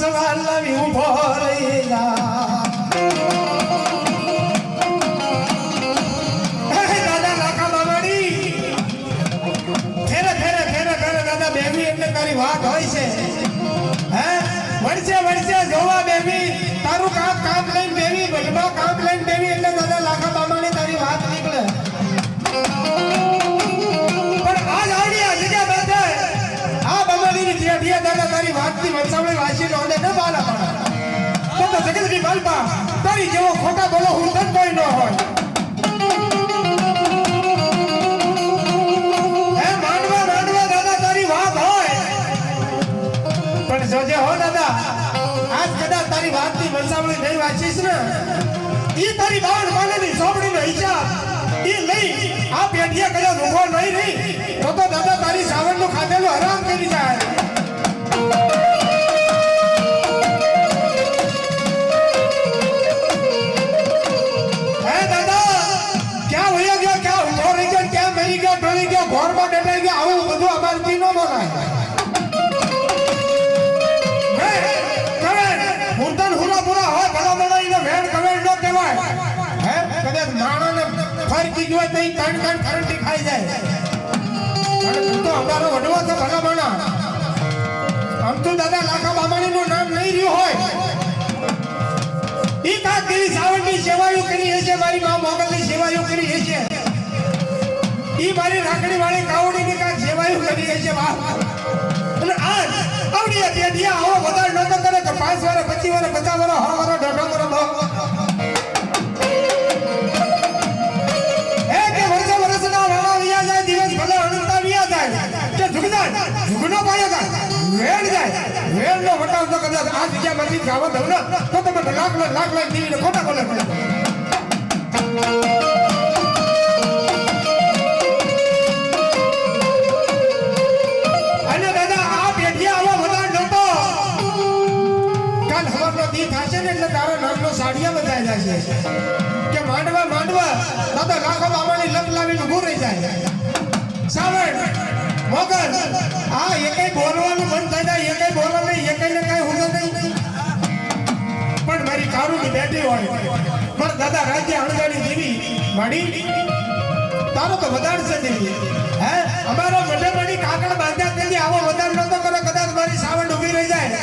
સવાલ લાવી ઉભો રહી જા દાદા લાખા બાબાડી ફેરે ફેરે ફેરે ફેરે દાદા બેબી એટલે તારી વાત હોય છે હે વળશે વળશે જોવા બેબી તારું કામ લઈને બેબી ભલમાં કામ લઈને બેબી એટલે દાદા લાખા બાબાની તારી વાત નીકળે પણ આજ આવડી આ જગ્યા બેઠે આ બાબાની જેઠિયા દાદા તારી વાતથી વંશાવળી વાસી લોને ન બાલા પડે તો જગતની બાલપા તારી જેવો ખોટા બોલો હું તન કોઈ ન હોય હે માંડવા માંડવા દાદા તારી વાત હોય પણ જોજે હો દાદા આજ કદાચ તારી વાતથી વંશાવળી નહીં વાંચીશ ને ઈ તારી બાવન માનેની સોપડીનો હિસાબ ઈ લઈ આ પેઢીએ કદાચ ઉભો નહીં રહી તો દાદા તારી સાવરનું ખાધેલું હરામ કરી જાય હે દાદા ક્યાં વયો ગયો ક્યાં ઉભો રહી ગયો ક્યાં મરી ગયો ડોળી ગયો ઘોરમાં ડટાઈ ગયો આવું બધું અમારથી ન બોલાય ફરકી જોય તો ત્રણ ત્રણ ફરંટી ખાઈ જાય અને તું તો અમારો વડવો છે ભલા માણા આમ તો દાદા લાખા બાબાણીનું નામ નહીં રહ્યું હોય ઈ કાકરી સાવણની સેવાયો કરી હશે મારી મા મોગલની સેવાયો કરી હશે ઈ મારી રાખડી વાળી કાવડીની કાક સેવાયો કરી હશે બાપ અને આજ આવડી હતી આવો વધારે નતો કરે કે 5 વર્ષ 25 વર્ષ 50 વર્ષ 100 વર્ષ 150 વર્ષ ઝુગનો પાયો કા વેણ જાય વેણનો વટાવ તો કદાચ આ જગ્યામાંથી ગાવા દઉં ને તો તમે લાખ લાખ દીવીને ખોટા બોલે અને દાદા આ પેઢીએ આવો વધાર નતો કાલ હવારનો દી થશે ને એટલે તારા નામનો સાડિયા બધાય જશે કે માંડવા માંડવા દાદા લાખો બાબાની લપ લાવીને ઊભું રહી જાય સાવણ મોગલ આ એકે બોલવાનું બંધ થઈ જાય એકે બોલો નહીં એકે ને કઈ હું નહીં પણ મારી કારુની બેટી હોય પણ દાદા રાજ્ય અણગાડી દેવી માડી તારો તો વધાર છે દેવી હે અમારો મઢેમણી કાકડ બાંધ્યા તેથી આવો વધાર નતો કરે કદાચ મારી સાવણ ઊભી રહી જાય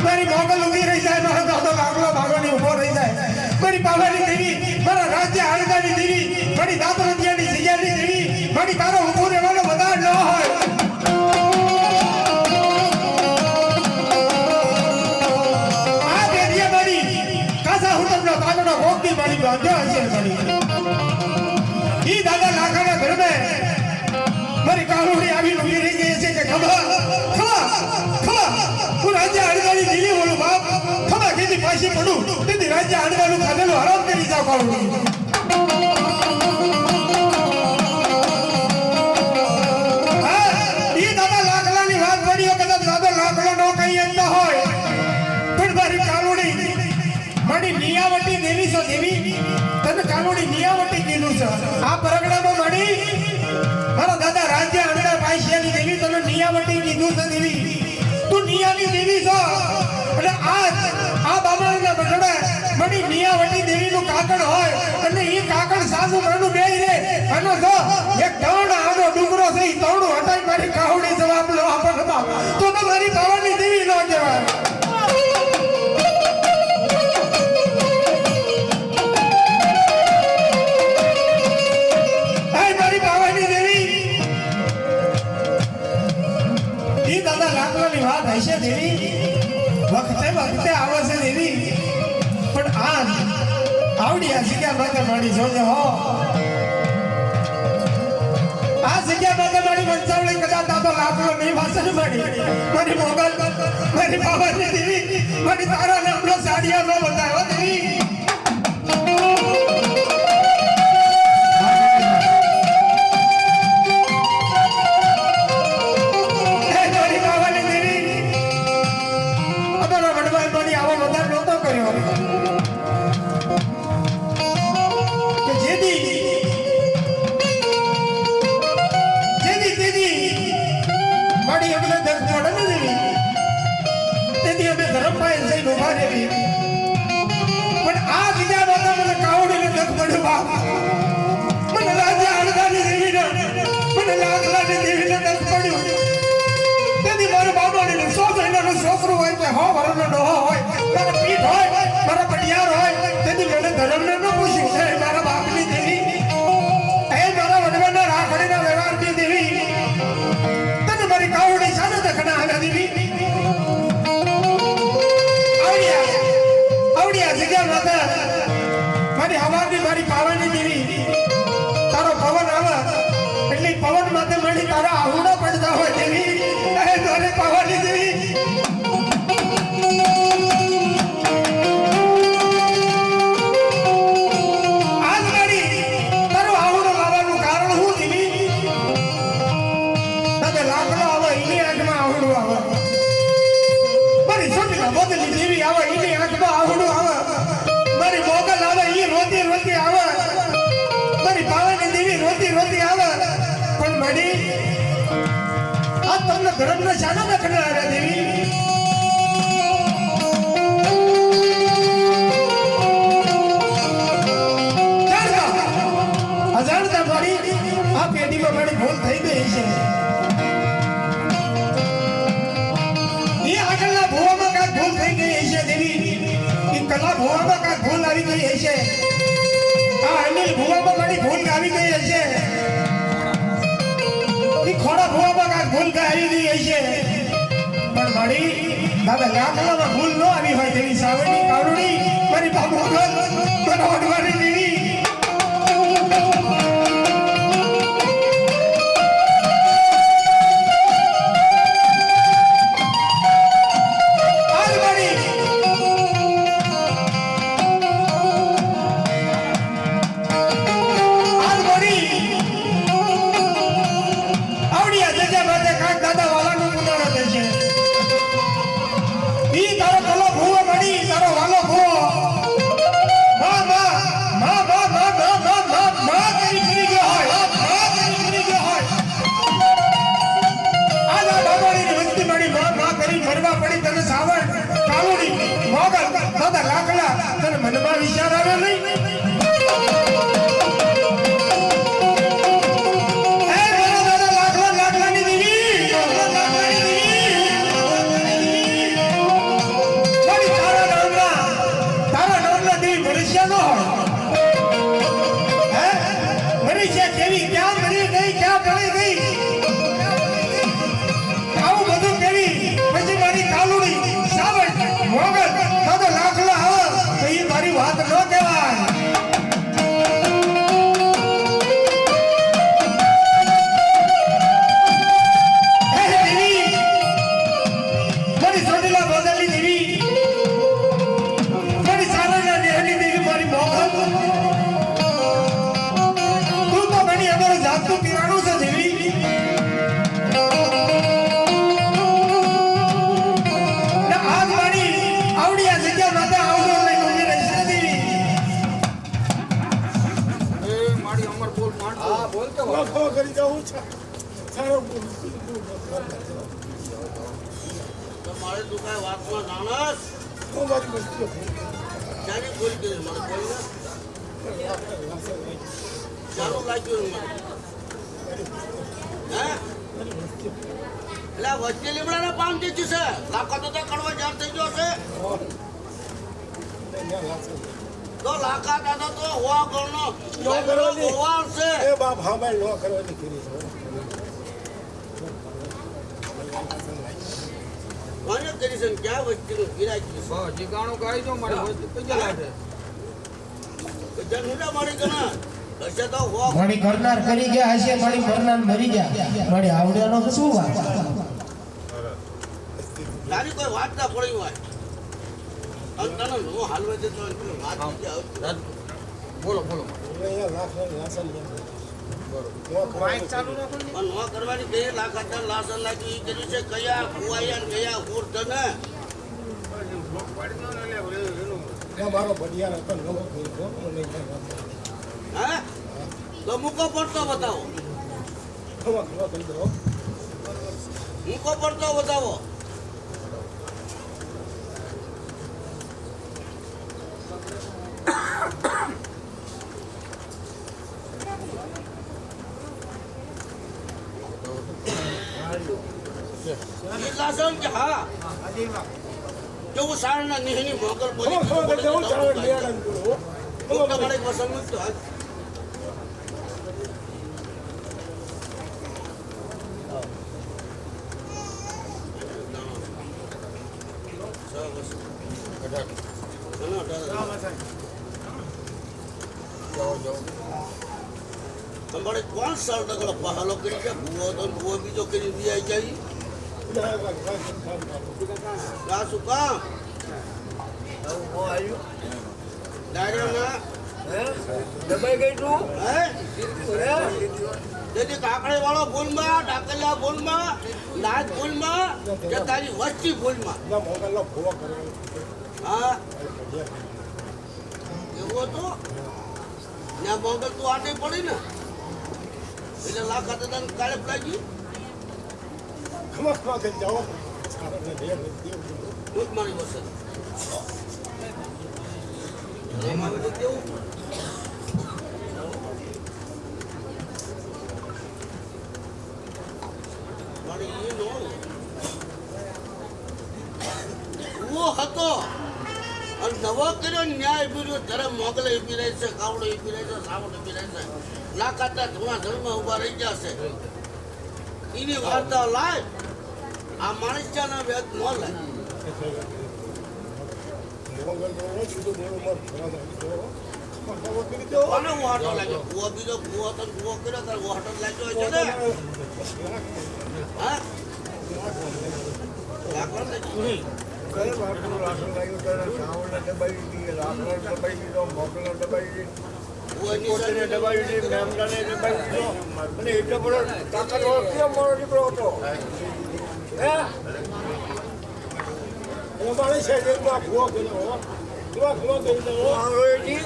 મારી મોગલ ઊભી રહી જાય મારો દાદો કાકડો ભાગવાની ઊભો રહી જાય મારી પાવાની દેવી મારા રાજ્ય અણગાડી દેવી મારી દાતરતિયાની જગ્યાની દેવી મારી તારો ઊભો રહેવાનો વધાર ન હોય ઈ દાદા લાખાના ઘરમે મારી કાળુડી આવી ઊભી રહી ગઈ છે કે ખબા હું રાજ્ય અણગાડી દીલી બોલું બાપ ખબા કેદી પાછી પડું તેથી રાજ્ય અણગાડું ખાધેલું હરામ કરી જાવ કાળુડી ઈ દાદા લાખલાની વાત પડીઓ કદાચ દાદા લાખલો નો કઈ એમ હોય પણ મારી કાળુડી મારી નિયાવટી દેવી છો દેવી તને કાળુડી નિયાવટી કીધું છે આ પરગડામાં મળી મારા દાદા રાજ્ય અંડા પાઈશિયાની દેવી તને નિયાવટી કીધું છે દેવી તું નિયાની દેવી છો એટલે આજ આ બાબાના બટડે મળી નિયાવટી દેવીનું કાકડ હોય અને એ કાકડ સાસુ માનું બેઈ રે અને જો એક તવણ આનો ડુંગરો છે એ તવણું હટાઈ મારી કાહુડી જવાબ લો આપણને તો મારી પાવાની દેવી ન કહેવાય વાત હશે દેવી વખતે વખતે આવે છે દેવી પણ આજ આવડી આ જગ્યા માટે મારી જોજે હો આ જગ્યા માટે મારી વંશાવળી કદાચ તાતો લાકડો નહીં વાસણ મળી મારી મોગલ મારી પાવાની દેવી મારી તારા નામનો સાડિયા નો બતાવ્યો દેવી તેથી અમે ધર્મ પાસે જઈને ઉભા રહેવી પણ આ બીજા દાદા મને કાવડીને દખ પડ્યો બાપ મને રાજા હળદાની દેવીને મને લાખલાની દેવીને દખ પડ્યું તેથી મારા બાબાને 100 મહિનાનો છોકરો હોય કે 100 વર્ષનો ડોહો હોય મારા પીઠ હોય મારા પડિયાર હોય તેથી મને ધર્મને ન પૂછ્યું હે મારા બાપની દેવી હે મારા વડવાના રાખડીના વ્યવહારની દેવી તને મારી કાવડી સાને દખના આવ્યા દેવી આવડિયા જગ્યા માતા મારી હવાની મારી પાવાની દેવી તારો પવન આવે એટલે પવન માથે મળી તારા આહુડા પડતા હોય દેવી હે તારે પાવાની દેવી ધર્મને શાના દખના આવ્યા દેવી અજાણતા મારી આ પેઢીમાં મારી ભૂલ થઈ ગઈ છે એ આગળના ભૂવામાં કાંઈક ભૂલ થઈ ગઈ છે દેવી એ કલા ભૂવામાં કાંઈક ભૂલ આવી ગઈ છે આ અનિલ ભૂવામાં મારી ભૂલ આવી ગઈ છે ખોડા ભૂવામાં કાંઈક ભૂલ આવી ગઈ છે પણ મારી દાદા લાખલામાં ભૂલ ન આવી હોય તેવી સાવરની કાવડી મારી બાબુ બનાવવાની દેવી મનમાં વિચાર આવ્યો નહીં મારે તું કઈ વાતમાં જાણસ હું મારી મુશ્કેલ જાની બોલ કે મને બોલ ને ચાલો લાગ્યું મને હે એટલે વચ્ચે લીમડાના પાન જે છે લાખો તો કડવા જાર થઈ ગયો છે તો લાખા દાદા તો હોવા ગણનો હોવા છે એ બાપ હા ભાઈ નો કરવાની કરી છે કોને કરી છે ક્યાં વચ્ચેનું ગિરાકી છે જીગાણું ગાઈ જો મારી વચ્ચે પૈસા લાગે જન મારી ગણા હશે તો હો મારી કરનાર કરી ગયા હશે મારી કરનાર મરી ગયા મારી આવડ્યાનો શું વાત તારી કોઈ વાત ના પડી હોય અંતનો નો હાલવે છે તો વાત બોલો બોલો અહીંયા લાખ લાસન માઈક ચાલુ રાખો ને પણ નો કરવાની કઈ લાખ હતા લાસન લાગી કરી છે કયા કુવાયા કયા ઉર્ધ ને મારો બડિયાર હતો નવો નહીં હે તો મૂકો પડતો બતાવો ખવા કરી દો મૂકો પડતો બતાવો લાસણ કે હા કે હું સારના નિહની મોગલ બોલી ખમા કરી દઉં ચાલો નિયાડન કરો મોટા મારે વસંત તો હાલ તમારે કોણ સાલ તક પહાલો કરી કે ભૂવો તો ભૂવો બીજો કરી દે જાય આ શું કામ દબાઈ ગઈ તું હે તેથી કાકડે વાળો ભૂલમાં ડાકલિયા ભૂલમાં નાચ ભૂલમાં કે તારી વસ્તી ભૂલમાં ના મોગલનો ભૂવો કરે હા એવું હતું ને મોગલ તું આટે પડી ને એટલે લાખા તો તને કાળે પડાજી ખમા કરી જાઓ સારાને દેવ દૂધ મારી વસત એમાં બધું કેવું મારી એ નો वो હતો અને નવો કર્યો ન્યાય બીજો ધર્મ મોગલે ઊભી રહે છે કાવડો ઊભી રહે છે સાવડ ઊભી રહે છે લાખાતા ધુણા ધર્મ ઊભા રહી જશે એની વાર્તા લાય આ માણસના વેદ ન લાય મોગલ નો બીજું બોલો મત ખમા કરી દો કોને વાટો લાગ્યો કુવો બીજો કુવો તો કુવો કર્યો તાર વાટો લાગ્યો છે ને હા લાકડા ને કઈ વાતનું રાશન લાગ્યું ત્યારે સાવણને દબાઈ દીધી લાકડાને દબાઈ દીધો મોગલને દબાઈ દીધી કુવાની કોટને દબાઈ દીધી મેમડાને દબાઈ દીધો અને એટલો બધો તાકાત વાળો કેવો મારો દીકરો હતો હે અમારે છે જેમાં ભૂવો કર્યો ભૂવો કરી દો આંગળીથી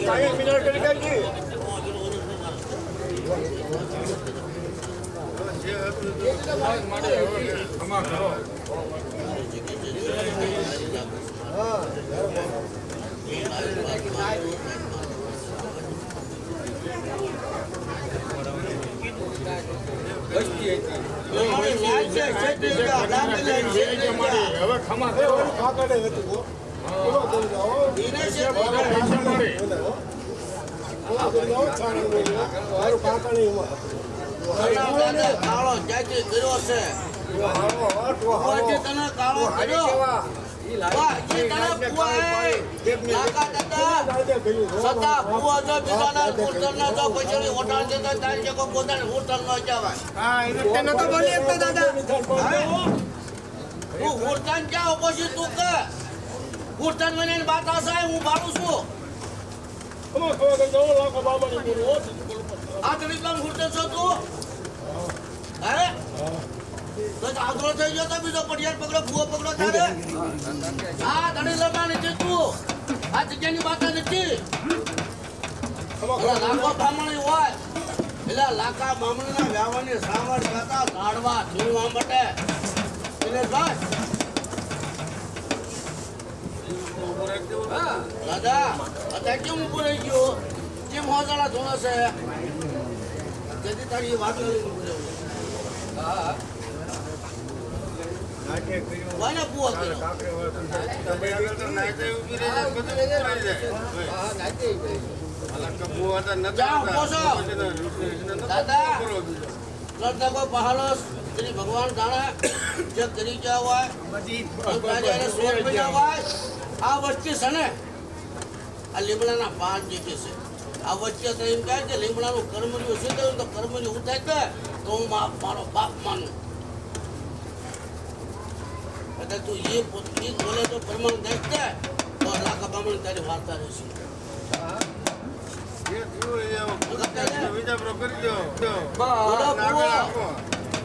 કાંઈ મિનટ કરી કાઢી હવે ખમા કરો કાકાને હતું ભૂવો કરી દો મારું કાકાને એમાં કાળો જાતિ કર્યો છે તને કાળો કર્યો વાહ, એ તને કુવાય. લાકા દાદા, સતા કુવા જો બીજાના કુતરના જો પછડી ઓટાણ દેતા તારી જકો પોતાને હોટલ ન જવાય. હા એને તને તો બોલી એકતા દાદા તું હોટલ જાઓ પછી તું કે હોટલ મને વાત આસાય હું ભાડું છું. આ તરીકલામ હોટલ છો તું? હે? તો આગળ થઈ ગયો તો બીજો પડિયાર પકડો ભૂવો પકડો તારે. આ ધણી લગા નથી તું. આ જગ્યાની વાત નથી. લાખો બ્રાહ્મણી હોય એટલે લાખા બ્રાહ્મણના વ્યાવાની શ્રાવણ ગાતા ઝાડવા ધૂળવા માટે એટલે બસ દાદા અત્યારે કેમ ઉભો રહી ગયો? કેમ હોજાળા ધોળા છે? તેથી તારી વાત કોને પૂવો કર્યો? દાદા કરતા કોઈ પહાડો શ્રી ભગવાન જાણે જે કરી ગયા હોય આ વચ્ચે છે ને આ લીમડાના પાન જે છે આ વચ્ચે તો એમ કહે કે લીમડાનું કર્મનું શું થયું તો કર્મની ઉઠાય કે તો હું મારો બાપ માનું. એટલે તું એ બોલે તો પ્રમાણ દેખતે તો લાખા બામણ તારી વાર્તા રહેશે.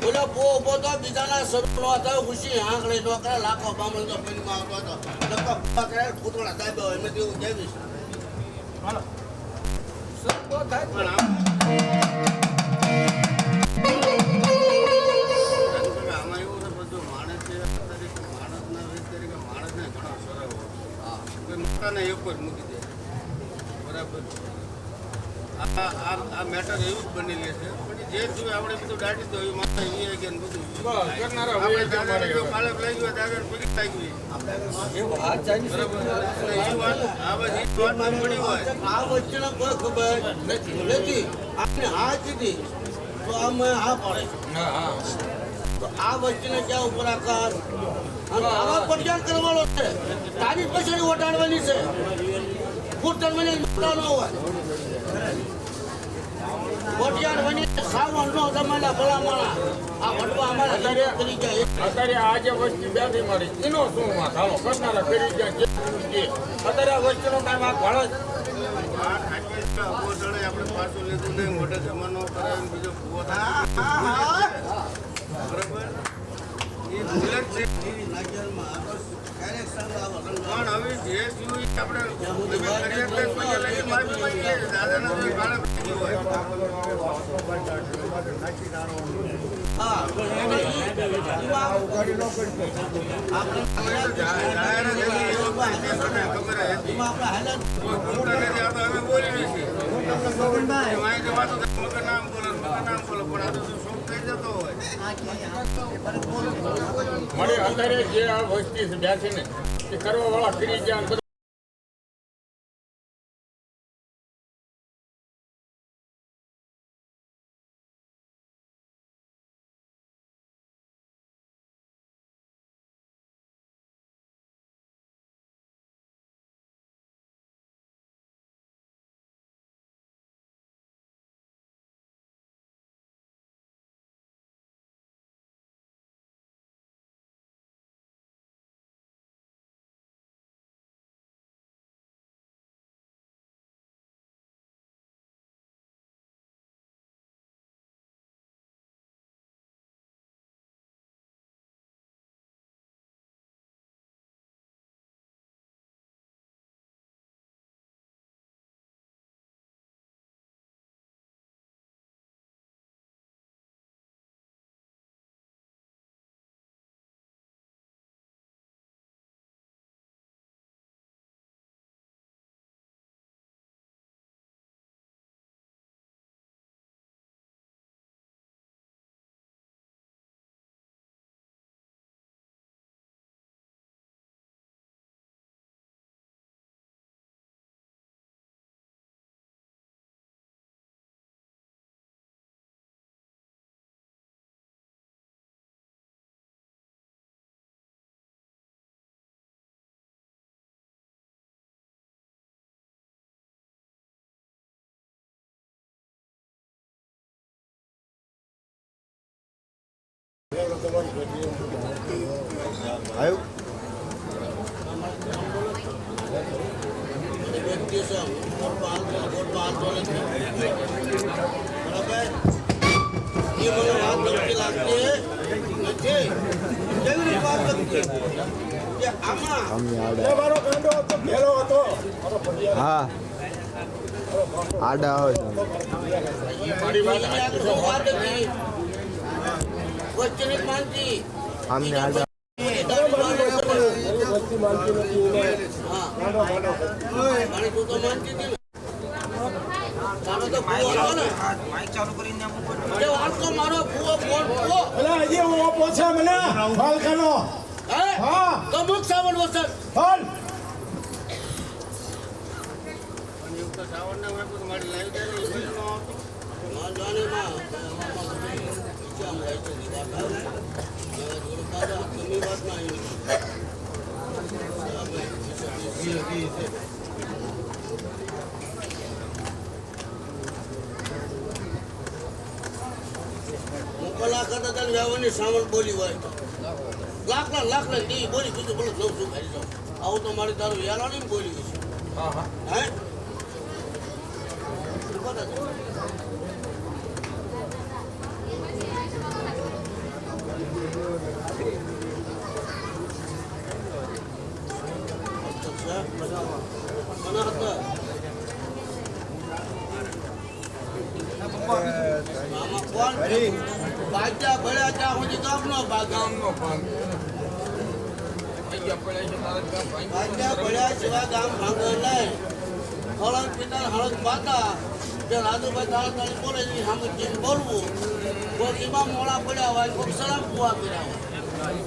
બોલો બહુ ઉભો તો બીજાના શરૂ નો થયો ખુશી આંગળી નો કરે લાખો બામણ તો પેનમાં આવતો હતો પૂતળા દાબ્યો એમ એવું જઈશ. આ મેટર એવું જ બનેલી છે પણ જે થયું આપણે બધું દાટી દો એ માથે ઈ કે બધું બસ કરનારા આપણે હોય છે અમારે દાદા હવે. કાલે લઈ ગયો દાદા પગી લાગી આ વચ્ચેનો કોઈ ખબર નથી આપણે હા કીધી તો આમાં હા પડે હા હા તો આ વચ્ચેને ક્યાં ઉપર આકાર અને આવા પડજાર કરવાનો છે તારી પછાડી ઓટાડવાની છે ફૂટન મને મોટા ન હોય ઓટિયાર બની સાવણ નો તમારા ભલામણા આ વડવા અમારા ઘરે કરી જાય અત્યારે આ જે વસ્તી બેઠી મારી એનો શું વાત હાલો કરનારા કરી જાય જે છે. અત્યારે આ વસ્તીનો કાંઈ વાંક ભાળે જ. આપણે પાછું લીધું નહીં મોટે જમાનો કરે એમ બીજો ભૂવો બરાબર એ ભૂલ જ છે પણ હવે જે થયું એ આપણે તમે કરી એટલે પછી લઈને માફી માંગીએ. દાદાના તો કાળે પડી ગયું હોય હા મારે અત્યારે જે આ વસ્તી છે બેઠી ને એ કરવા વાળા કરી ગયા ને બધા વ્યક્તિ છે મોટો હાલતો નથી બરાબર એ મને વાત નથી લાગતી નથી કેવી રીતે વાત કરતી કે આમાં એ મારો ગાંડો હતો ભેલો હતો હા આડા હોય મારી વાત વાત હતી વચ્ચેની માનતી આમને આડા વસ્તી માનતી નથી હા ગાંડો ગાંડો અને તું તો માનતી હતી ને તારો તો ભૂવો હતો ને એ વાત તો મારો ભૂવો ફોન ભૂવો અલા હજી હું પહોંચે મને ફાલકાનો હે હા તો મુખ સાવન વસન ફાલ સાવનના વેપુર મારી લાવી દે ને એ નો માં જાને માં આમ રહી છે વાત આવે દાદા કમી વાત ના મોકલા કરતા તને વ્યવહારની સાવન બોલી હોય લાખ દી બોલી કીધું બોલો જવું છું ખાઈ જાઉં આવું તો મારી તારું યારાની બોલી છે હા હા હે બાજા ભળ્યા ત્યાં સુધી ગામનો બાગા ગામનો ભાગ અહીંયા પડ્યા છે તારા ગામ બાજા ભળ્યા સિવાય ગામ ભાંગે નહીં હળદ પિતા હળદ માતા જે રાજુભાઈ તારા તારી બોલે છે સામે બોલવું કોઈ એમાં મોડા પડ્યા હોય કોઈ સલામ કુવા કર્યા હોય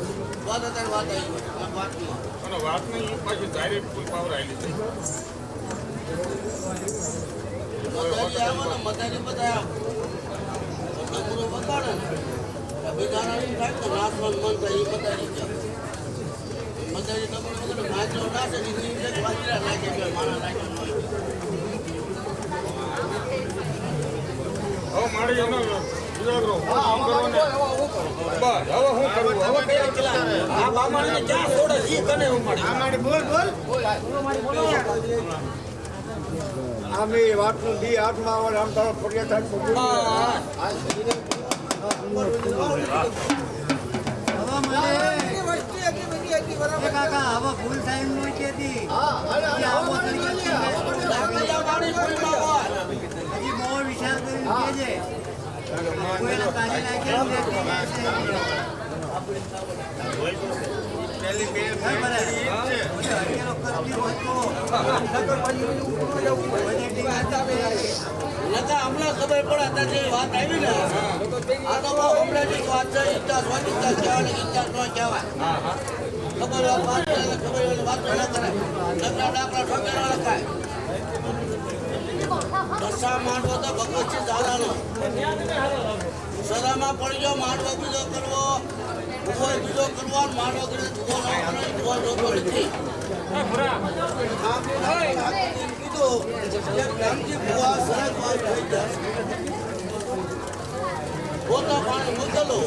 વાત અત્યારે વાત આવી હોય વાતમાં અને વાત નહીં પાછી ડાયરેક્ટ ફૂલ પાવર આવેલી છે મદારી આવે ને મદારી બધા નમૂનો બતાડે ને બીજાના એમ થાય તો નાચવાનું મન થાય એ મદારી છે મદારી તમને વગર ભાજલો નાચે ને એ ભાજલા લાગે છે મારા લાગે હવે મારી એનો વિરોધ કામ કરો ને બસ હવે હું કરું હવે કઈ આ બામાને ક્યાં છોડે ઈ કને હું મારી આમ એ વાતનું દી હાથમાં આવે આમ તારો ફરિયાદ થાય કાકા હવે ફૂલ ટાઈમ નો છે હજી બહુ વિચાર કરીને કેજે કોઈને કાઢી હમણાં ખબર પડે અત્યારે વાત આવી ને આ તો હમણાં જે વાત છે ઇતિહાસ વાત ઇતિહાસ કહેવાય ઇતિહાસ ન કહેવાય ખબર વાત ખબર વાત ન કરે લગ્ન ડાકડા ઠોકેરા લખાય દશા માંડવો તો ભગવતસિંહ દાદાનો સદામાં પડી ગયો માંડવો બીજો કરવો ઉભો બીજો કરવો માંડવો કરી ધુવો ન કરે ધુવો જોતો નથી પોતા પાણી મૂકેલો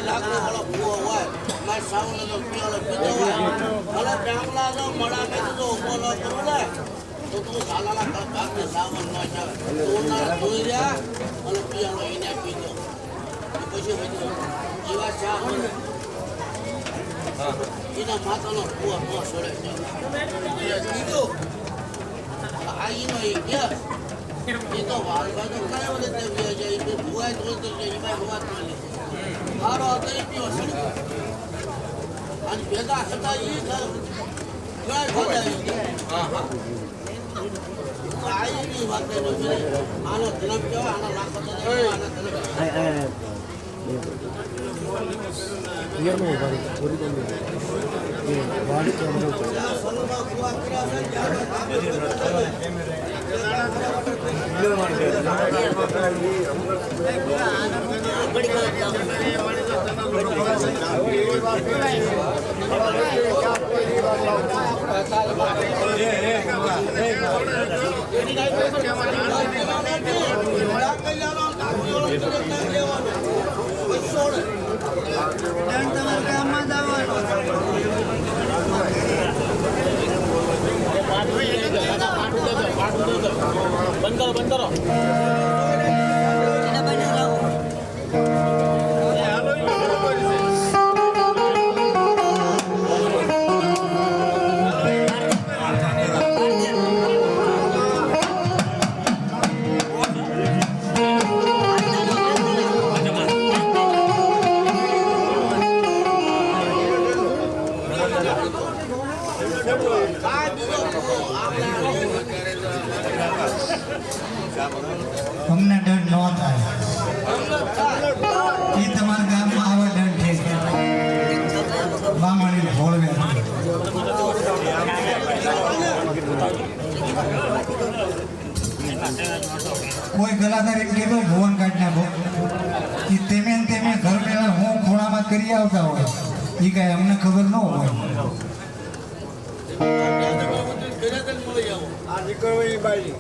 લાકડો વાળો ભૂવો હોય મારે સાવનો તો પીવાનો પીધો હોય ભલે ડાંગલા જો મડા મેં તો ઉભો ન કરું લે તો તું સાલાના ભાગને સાવન ન જાવે તું ધોઈ રહ્યા અને પીવાનો એને પીધો પછી બધું એવા ચા હોય એના માથાનો ભૂવો ન છોડે કીધું આ એનો એ ગયા એ તો વાલ બાજુ કયો રીતે વ્યા જાય એ ભૂવાય તો જાય એમાં વાત નથી મારો હતો એ પીવો છે અને ભેગા હતા એ ઘણા બધા આની વાત નથી આનો જન્મ કેવા આનો લાખો આનો તમારા ગામમાં બંધ કરો અમને દંડ ન થાય એ તમારા ગામમાં આવા દંડ છે બામણી ભોળવે કોઈ ગલાધારી કીધો ભુવન કાઢ નાખો એ તેમે ઘર પેલા હું ખોળામાં કરી આવતા હોય એ કઈ અમને ખબર ન હોય આ નીકળવાની બાઈ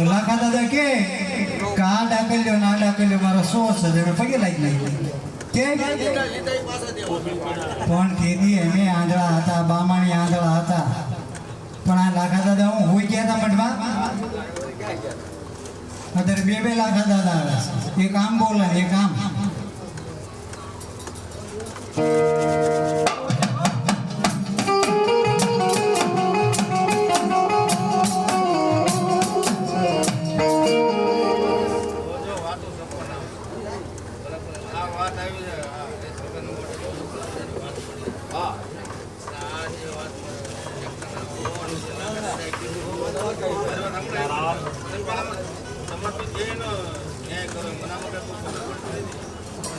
લાખા દાદા કે કા ડાકલ્યો ના ડાકલ્યો મારો 100 છે પગે લાગી નહીં કે પણ તેથી અમે આંધળા હતા બામાણી આંધળા હતા પણ આ લાખા દાદા હું હોઈ ગયા હતા મઠમાં અત્યારે બે લાખા દાદા આવે છે એક આમ બોલે એક આમ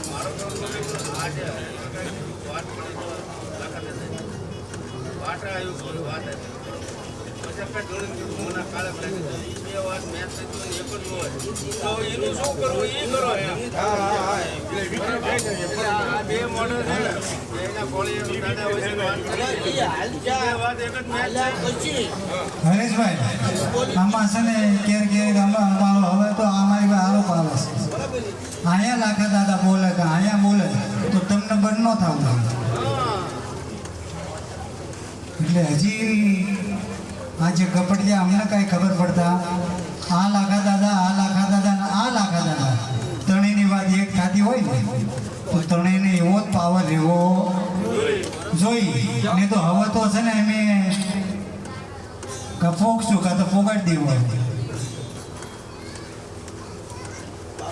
મારો તો આજે વાત કરી તો વાત આવ્યું કોઈ વાત પછી આપણે જોડે મને કાલે બે વાત મેચ થઈ તો એક જ હોય તો એનું શું કરવું એ કરો એમ આ બે મોડલ છે ને એના કોળીનું દાદા વચ્ચે વાત કરી વાત એક જ મેચ પછી હરેશભાઈ આમાં છે ને ક્યારે અમારો હવે તો અમારી પાસે આરોપ આવે છે અહીંયા લાખા દાદા બોલે કે અહીંયા બોલે તો તમને બંધ ન થાવ એટલે હજી આ જે કપડિયા અમને કાંઈ ખબર પડતા આ લાખા દાદા આ લાખા દાદા ને આ લાખા દાદા ત્રણેયની વાત એક થતી હોય ને તો ત્રણેયને એવો જ પાવર રહેવો જોઈ ને તો હવે તો છે ને અમે ફોકશું કાં તો ફોગાડી દેવું હોય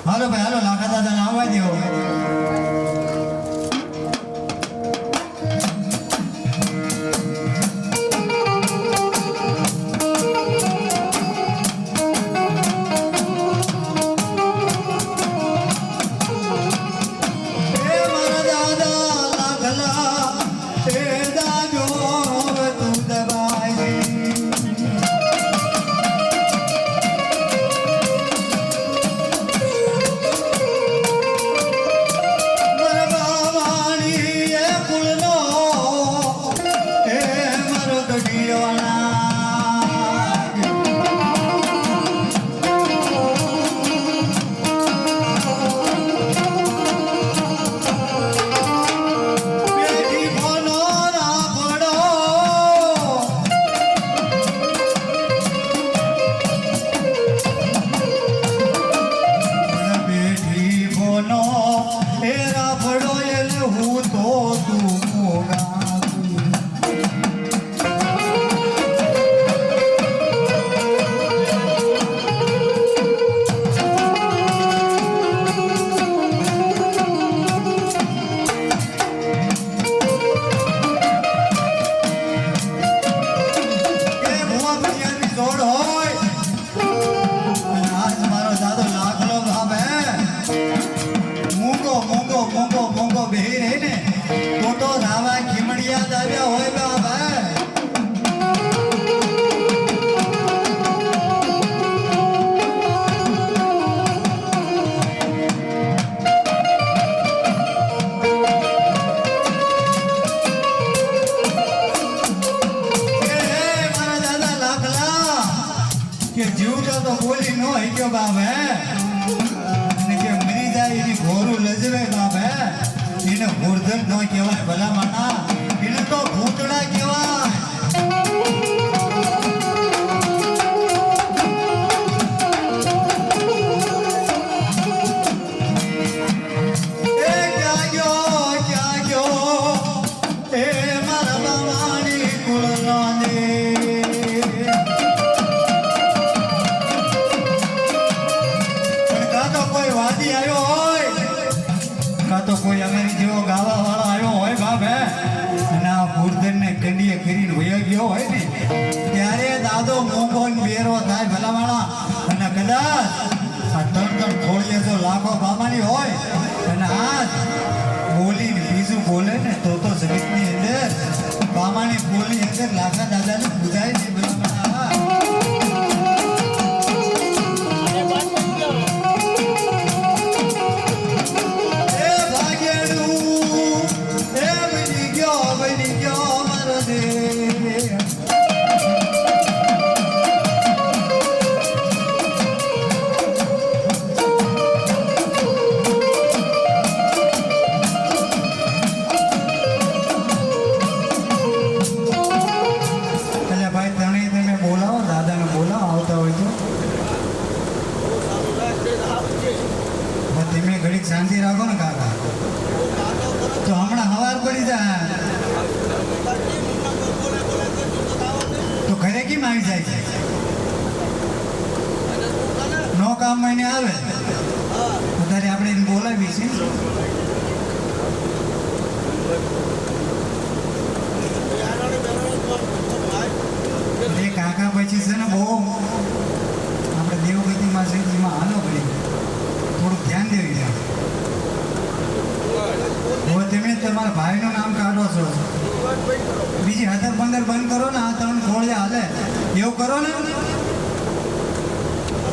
હાલો ભાઈ હાલો લાખા દાદાને આવવા દેવો કે જીવતો તો બોલી ન હોય ગયો બાપ હે અને કે મરી જાય એની ઘોરું લજવે બાપ હે એને ગોરધન ન કહેવાય ભલા માણા એને તો ભૂતડા કહેવાય તો કોઈ અમારી જેવો ગાવા વાળો આવ્યો હોય બાપ હે અને આ ભૂરધન ને કંડીએ કરીને વયો ગયો હોય ને ત્યારે દાદો મોંઘો ને બેરો થાય ભલા વાળા અને કદાચ આ ત્રણ ખોળીએ જો લાખો બામાની હોય અને આ બોલીને બીજું બોલે ને તો જગતની અંદર બામાની બોલી અંદર લાખા દાદાને બુધાય નહીં ભલા વાળા શાંતિ રાખો ને કાકા તો હમણાં હવાર પડી જાય તો ઘરે કેમ આવી જાય છે નો કામ મહિને આવે અત્યારે આપણે એને બોલાવી છે એ કાકા પછી છે ને બહુ આપણે દેવગતિમાં છે એમાં હાલો પડી થોડુંક તમારા ભાઈનું નામ કાઢો છો બીજી 15 બંધ કરો ને આ 3 ખોળિયા હાલે એવું કરો ને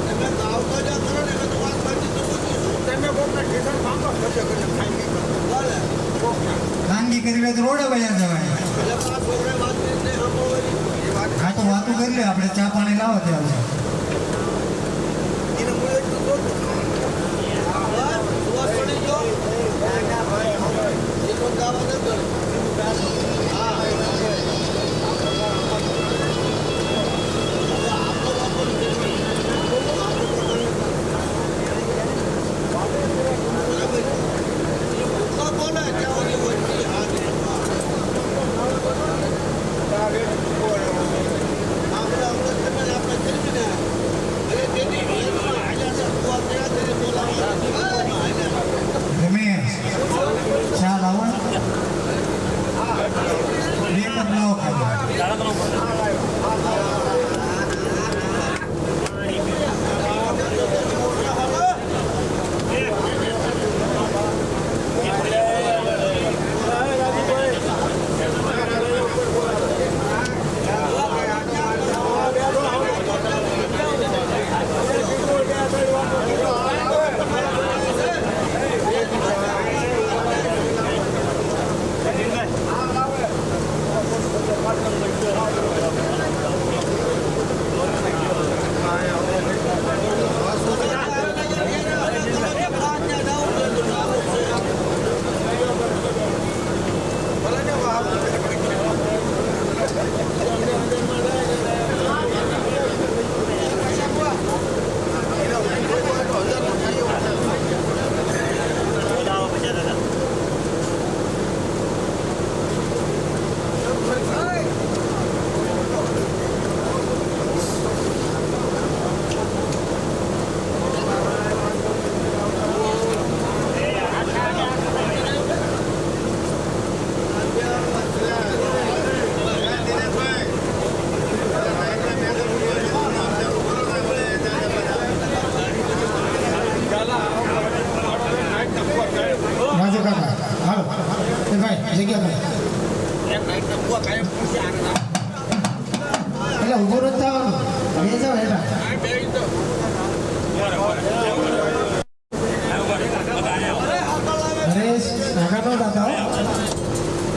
તમે ગાવતા જા કરો ને એટલે તો વાત બાકી તો પૂછી તમે કોકના ઠેકાણ માંગો ખર્ચો કરીને ખાઈ બોલે કોકના ખાનગી કરવી હોય તો રોડે વયા જવાય એટલે આ છોકરે વાત કરીને હમો વળી એ વાત હા તો વાતું કરી લે આપણે ચા પાણી લાવો ત્યાં એને હું એટલું જોતું સુવાસ પડી ગયો એ તો ગાવા દે કરો હા બોલે ત્યાં ઓછી આપણે કરી ને અરે તેની વિલમાં હાજર છે સુવાસ ત્યાં તેને બોલાવવા રમેશ ચા લાવો ને. બે કપ લાવો ખાલી રાજુ કાકા હાલો એ ભાઈ જગ્યા ભાઈ એટલે ઊભો નથી થવાનું બે જાઓ હેઠા હરેશ નાગા નો દાદા હો.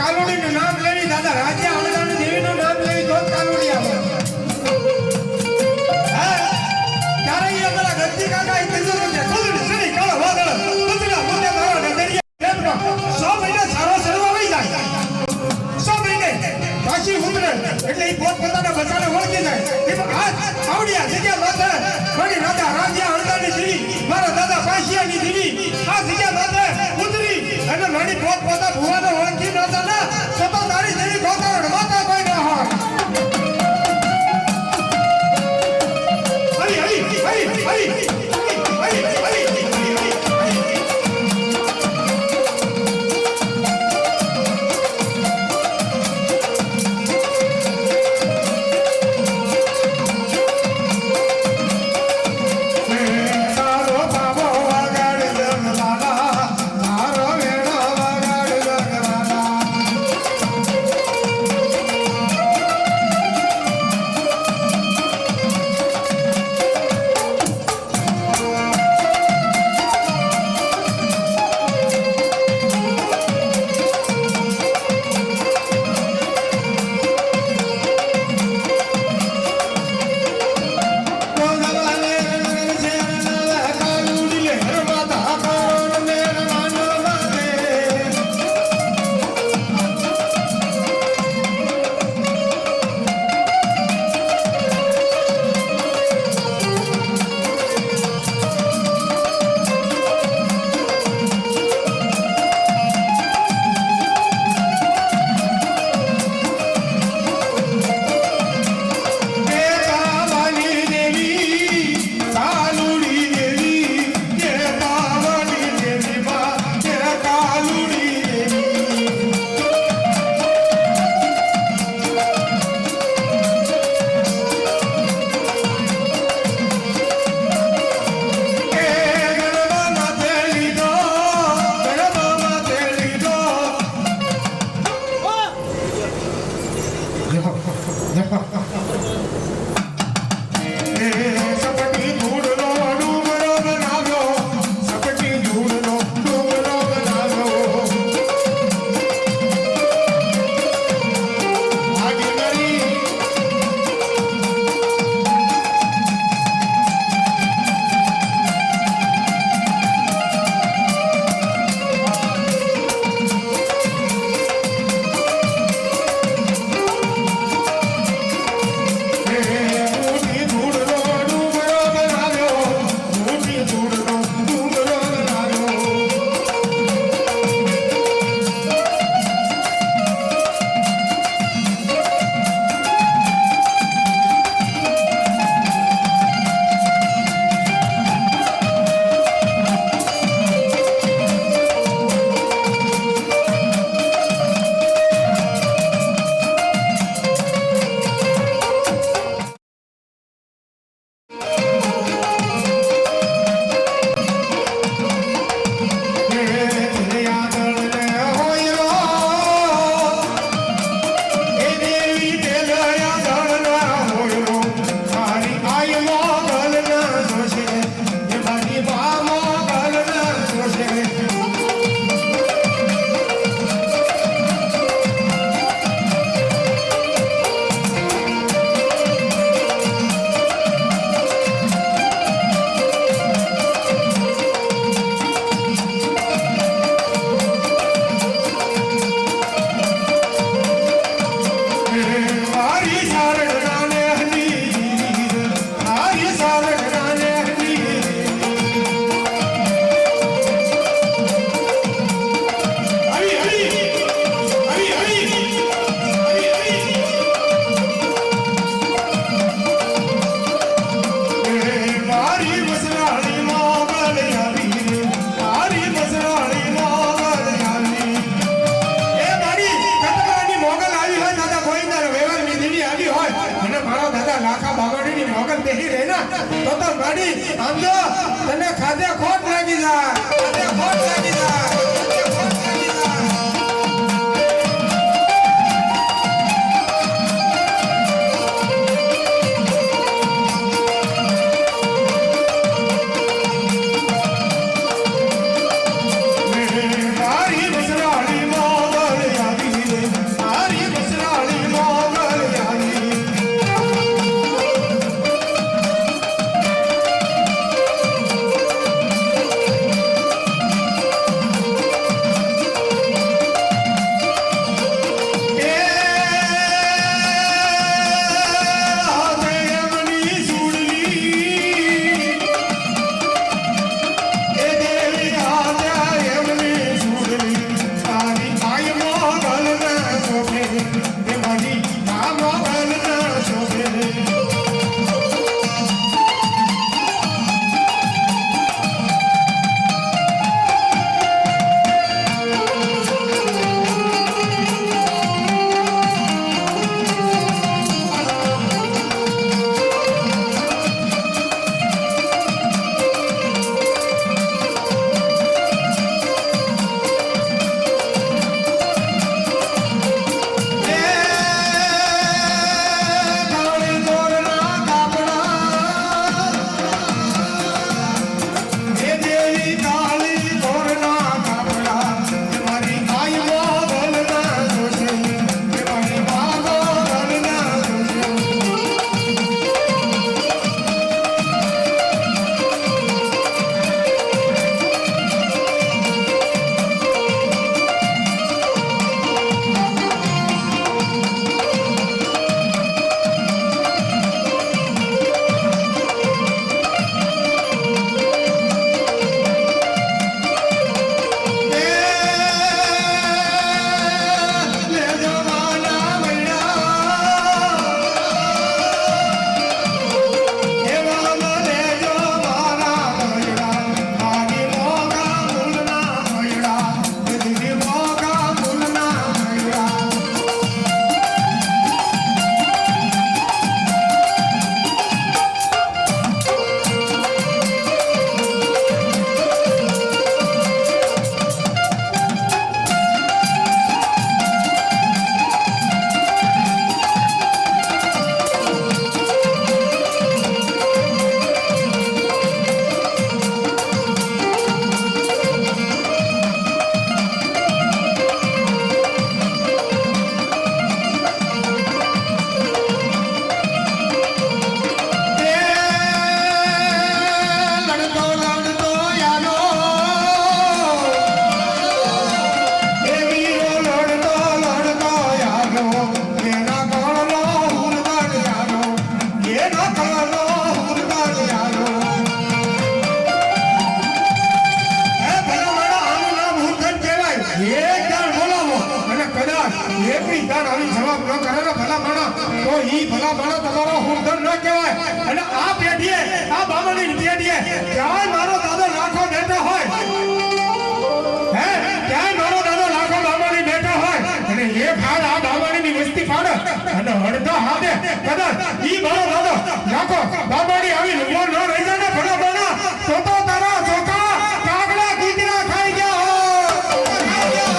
કાલુડીનું નામ લેવી દાદા રાજ્ય અણદાની દેવીનું નામ લેવી તો જ કાલુડી આવે હા ત્યારે એ અમારા ગંજી કાકા એ કીધું કે કુલડી સડી કાળો વાદળ કુતરા મોટે તારો ને દરિયા કેમનો 100 મહિના સારો સરવા વઈ જાય 100 મહિને પાછી ઉમરે એટલે એ પોતપોતાના બચાને ઓળખી જાય એમાં હાથ આવડિયા જગ્યા માથે મારી રાજા રાજ્ય અણદાની દેવી મારા દાદા પાશિયાની દેવી આ જગ્યા માથે ઉતરી અને મારી પોતપોતા ભુવાનો ઓળખી નતા ને તો તારી દેવી ગોકરણ માતા કોઈ ના હોય હઈ હઈ હઈ હઈ હઈ હઈ આમ જો તને ખાધે ખોટ લાગી જાય ખાધે ખોટ લાગી જાય મારી બસરાળી મોગલ આવી રે એકની દાન આવી જવાબ ન કરે ને ભલા માણસ તો ઈ ભલા માણસ તમારો હુકમ ન કહેવાય. અને આ પેઢીએ આ બામણની પેઢીએ ક્યાંય મારો દાદો લાખો બેઠો હોય હે ક્યાંય મારો દાદો લાખો બામણી બેઠો હોય અને એ ફાડ આ બામણીની વસ્તી ફાડ અને અડધા હાથે કદાચ ઈ મારો દાદો લાખો બામણી આવી ઊભો ન રહી જાય ને ભલા માણસ તો તારા ચોખા કાગડા કૂતરા ખાઈ ગયા હોય.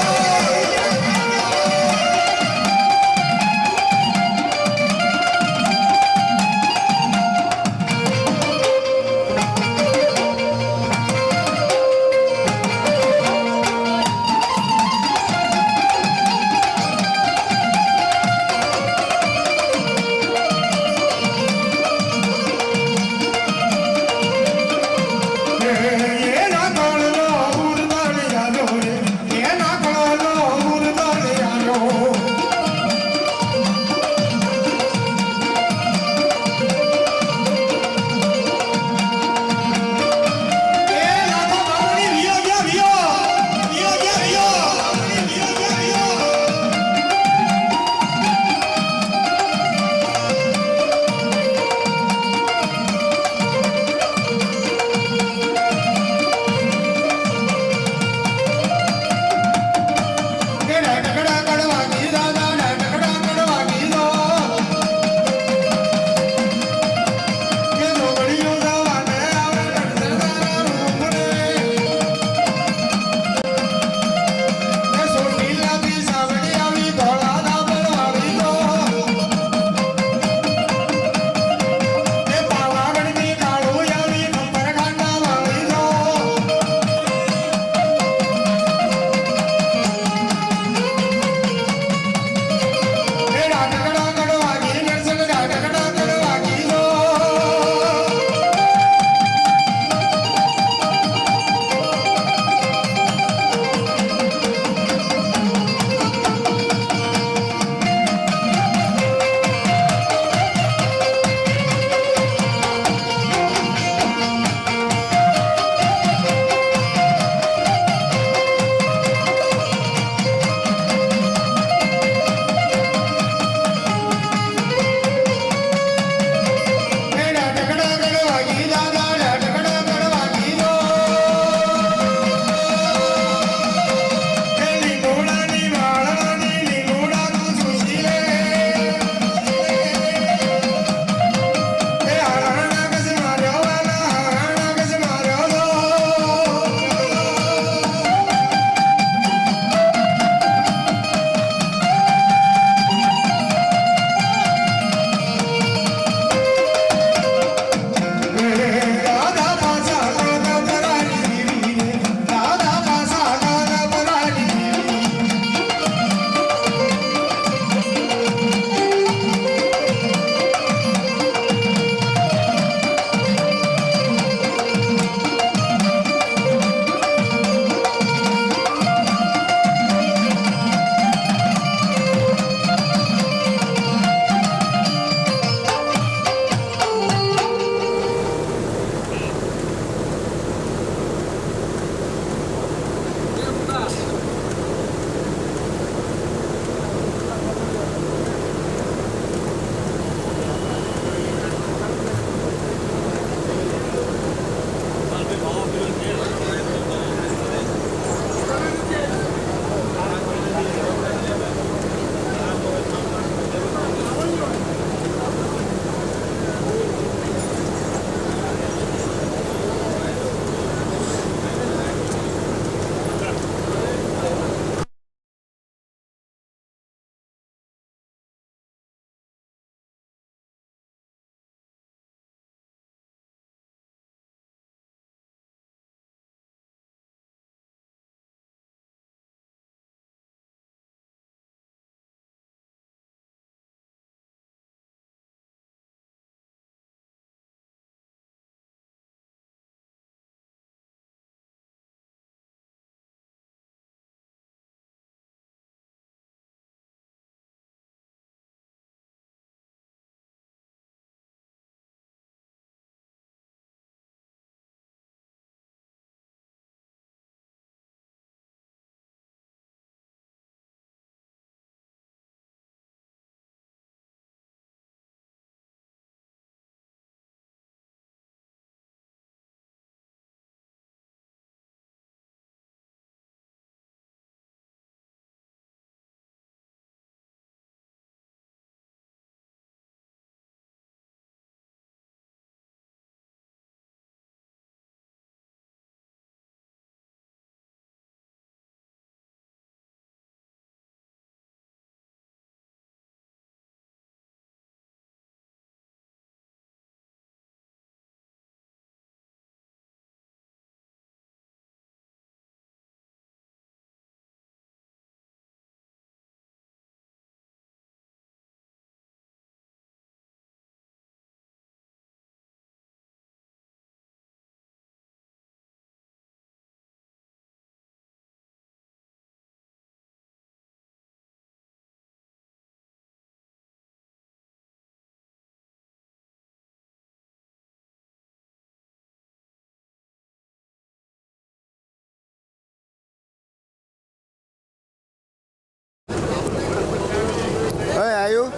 આવ્યું